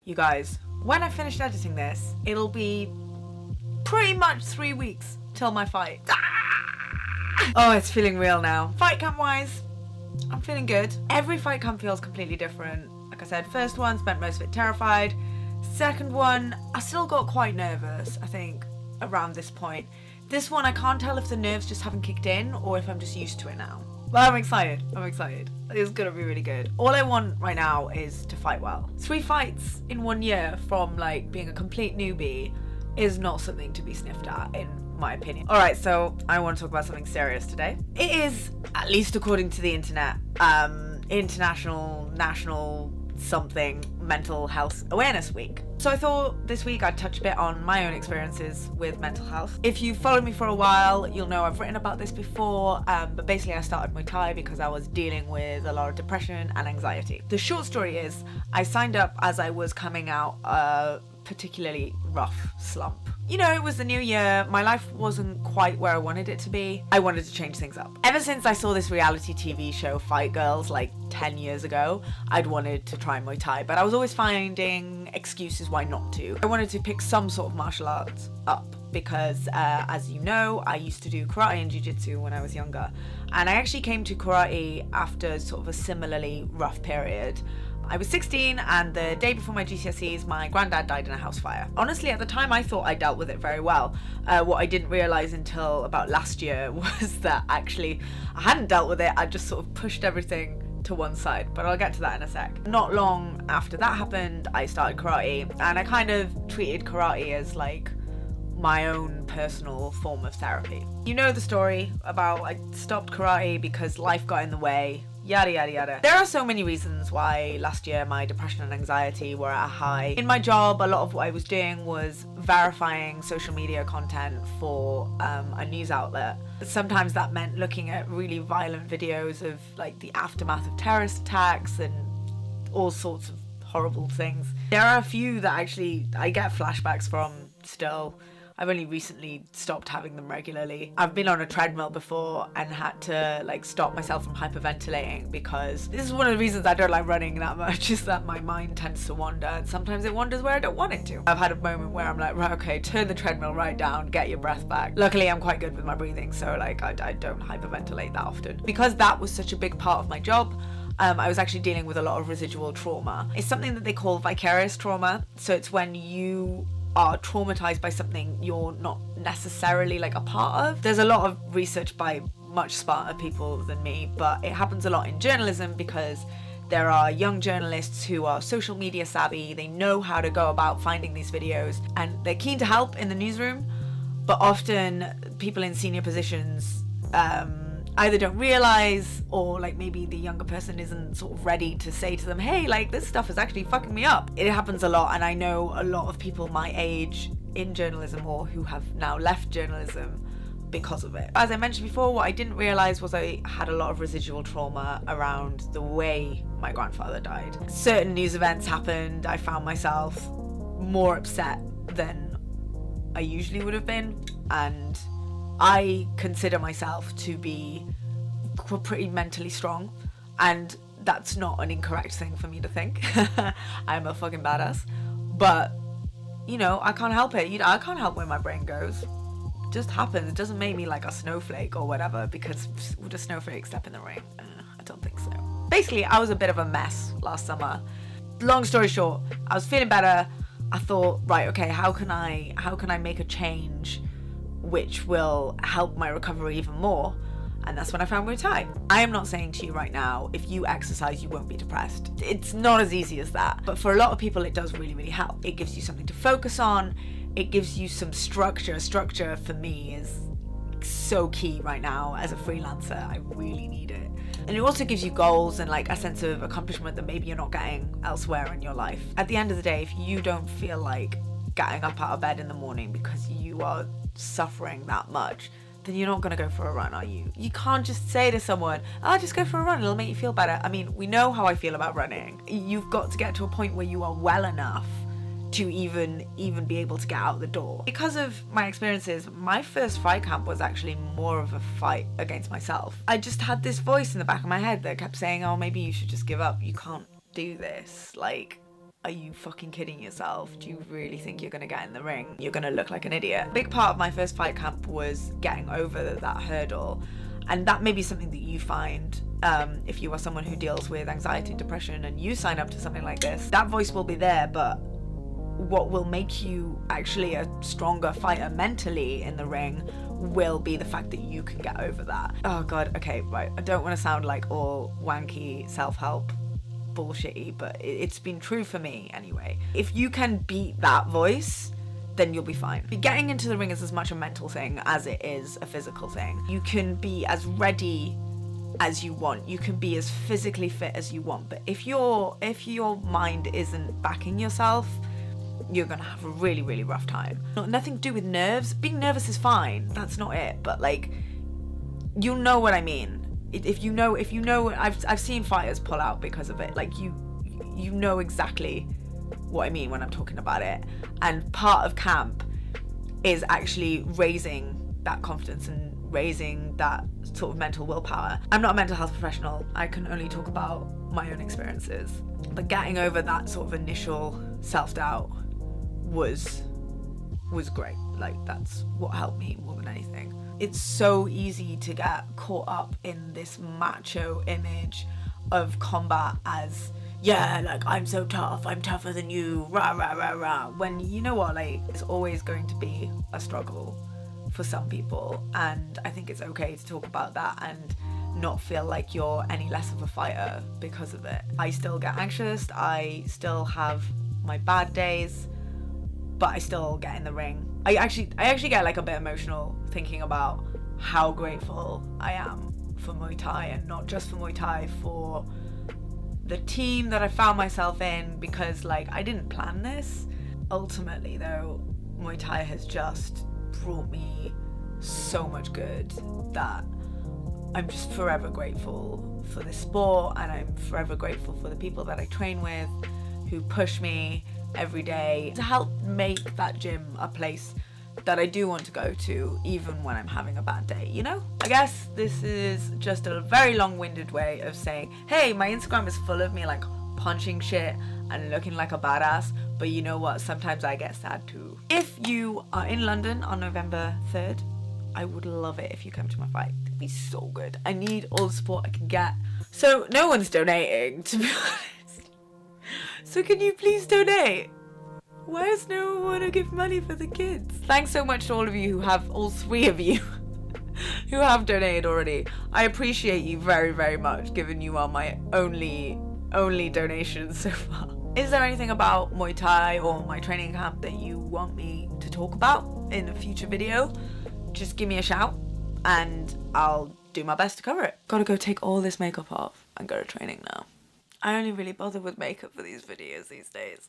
You guys, when I finished editing this, it'll be pretty much 3 weeks till my fight. Oh, it's feeling real now. Fight camp wise, I'm feeling good. Every fight camp feels completely different. Like I said, first one, spent most of it terrified. Second one, I still got quite nervous, I think, around this point. This one, I can't tell if the nerves just haven't kicked in or if I'm just used to it now. But I'm excited. It's gonna be really good. All I want right now is to fight well. 3 fights in 1 year from like being a complete newbie is not something to be sniffed at, in my opinion. Alright, so I want to talk about something serious today. It is, at least according to the internet, International National something Mental Health Awareness Week. So I thought this week I'd touch a bit on my own experiences with mental health. If you've followed me for a while, you'll know I've written about this before, but basically I started Muay Thai because I was dealing with a lot of depression and anxiety. The short story is, I signed up as I was coming out a particularly rough slump. You know, it was the new year, my life wasn't quite where I wanted it to be. I wanted to change things up. Ever since I saw this reality TV show Fight Girls like 10 years ago, I'd wanted to try Muay Thai, but I was always finding excuses why not to. I wanted to pick some sort of martial arts up because, as you know, I used to do karate and jiu-jitsu when I was younger. And I actually came to karate after sort of a similarly rough period. I was 16 and the day before my GCSEs, my granddad died in a house fire. Honestly, at the time I thought I dealt with it very well. What I didn't realise until about last year was that actually I hadn't dealt with it, I just sort of pushed everything to one side, but I'll get to that in a sec. Not long after that happened, I started karate, and I kind of treated karate as like my own personal form of therapy. You know the story about I stopped karate because life got in the way, yada yada yada. There are so many reasons why last year my depression and anxiety were at a high. In my job, a lot of what I was doing was verifying social media content for a news outlet. Sometimes that meant looking at really violent videos of like the aftermath of terrorist attacks and all sorts of horrible things. There are a few that actually I get flashbacks from still. I've only recently stopped having them regularly. I've been on a treadmill before and had to like stop myself from hyperventilating because this is one of the reasons I don't like running that much, is that my mind tends to wander, and sometimes it wanders where I don't want it to. I've had a moment where I'm like, right, okay, turn the treadmill right down, get your breath back. Luckily I'm quite good with my breathing, so like I don't hyperventilate that often. Because that was such a big part of my job, I was actually dealing with a lot of residual trauma. It's something that they call vicarious trauma. So it's when you are traumatized by something you're not necessarily like a part of. There's a lot of research by much smarter people than me, but it happens a lot in journalism because there are young journalists who are social media savvy, they know how to go about finding these videos, and they're keen to help in the newsroom, but often people in senior positions either don't realize, or like maybe the younger person isn't sort of ready to say to them, hey, like this stuff is actually fucking me up. It happens a lot, and I know a lot of people my age in journalism or who have now left journalism because of it. As I mentioned before, what I didn't realize was I had a lot of residual trauma around the way my grandfather died. Certain news events happened, I found myself more upset than I usually would have been, and I consider myself to be pretty mentally strong, and that's not an incorrect thing for me to think. I'm a fucking badass, but you know, I can't help it. You know, I can't help where my brain goes. It just happens. It doesn't make me like a snowflake or whatever, because would a snowflake step in the ring? I don't think so. Basically, I was a bit of a mess last summer. Long story short, I was feeling better. I thought, right, okay, how can I make a change which will help my recovery even more? And that's when I found Muay Thai. I am not saying to you right now, if you exercise, you won't be depressed. It's not as easy as that. But for a lot of people, it does really, really help. It gives you something to focus on. It gives you some structure. Structure for me is so key right now as a freelancer. I really need it. And it also gives you goals and like a sense of accomplishment that maybe you're not getting elsewhere in your life. At the end of the day, if you don't feel like getting up out of bed in the morning because you are suffering that much, then you're not going to go for a run, are you? You can't just say to someone, oh, just go for a run, it'll make you feel better. I mean, we know how I feel about running. You've got to get to a point where you are well enough to even be able to get out the door. Because of my experiences, my first fight camp was actually more of a fight against myself. I just had this voice in the back of my head that kept saying, oh, maybe you should just give up. You can't do this. Like, are you fucking kidding yourself? Do you really think you're gonna get in the ring? You're gonna look like an idiot. A big part of my first fight camp was getting over that hurdle. And that may be something that you find if you are someone who deals with anxiety, depression, and you sign up to something like this. That voice will be there, but what will make you actually a stronger fighter mentally in the ring will be the fact that you can get over that. Oh God, okay, right. I don't want to sound like all wanky self-help bullshitty, but it's been true for me anyway. If you can beat that voice, then you'll be fine. Getting into the ring is as much a mental thing as it is a physical thing. You can be as ready as you want. You can be as physically fit as you want. But if your mind isn't backing yourself, you're gonna have a really, really rough time. Nothing to do with nerves. Being nervous is fine. That's not it. But like, you'll know what I mean. If you know, I've seen fighters pull out because of it. Like you know exactly what I mean when I'm talking about it. And part of camp is actually raising that confidence and raising that sort of mental willpower. I'm not a mental health professional. I can only talk about my own experiences. But getting over that sort of initial self-doubt was great. Like, that's what helped me more than anything. It's so easy to get caught up in this macho image of combat as, yeah, like, I'm so tough, I'm tougher than you, rah, rah, rah, rah. When, you know what, like, it's always going to be a struggle for some people. And I think it's okay to talk about that and not feel like you're any less of a fighter because of it. I still get anxious, I still have my bad days, but I still get in the ring. I actually get like a bit emotional thinking about how grateful I am for Muay Thai, and not just for Muay Thai, for the team that I found myself in, because like, I didn't plan this. Ultimately though, Muay Thai has just brought me so much good that I'm just forever grateful for this sport, and I'm forever grateful for the people that I train with who push me every day to help make that gym a place that I do want to go to even when I'm having a bad day, you know? I guess this is just a very long-winded way of saying, hey, my Instagram is full of me like punching shit and looking like a badass, but you know what? Sometimes I get sad too. If you are in London on November 3rd, I would love it if you come to my fight. It'd be so good. I need all the support I can get. So no one's donating, to be honest. So can you please donate? Why does no one want to give money for the kids? Thanks so much to all of you who have, all three of you, who have donated already. I appreciate you very, very much, given you are my only donations so far. Is there anything about Muay Thai or my training camp that you want me to talk about in a future video? Just give me a shout and I'll do my best to cover it. Gotta go take all this makeup off and go to training now. I only really bother with makeup for these videos these days.